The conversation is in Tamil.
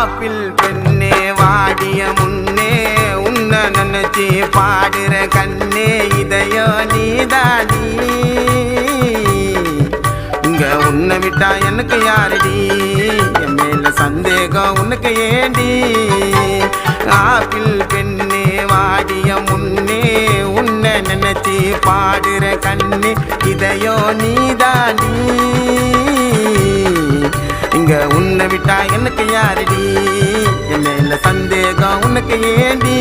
ஆப்பிள் பெண்ணே வாடிய முன்னே உன்னை நினைச்சி பாடுற கண்ணே இதயோ நீதாடி இங்க உன்னை விட்டா எனக்கு யாரடி என் மேல சந்தேகம் உனக்கு ஏண்டி ஆப்பிள் பெண்ணே வாடிய முன்னே உன்னை நினைச்சி பாடுற கண்ணே இதயோ நீதாடி இங்க உன்னை விட்டா எனக்கு யாரடி என் மேல சந்தேகம் உனக்கு ஏண்டி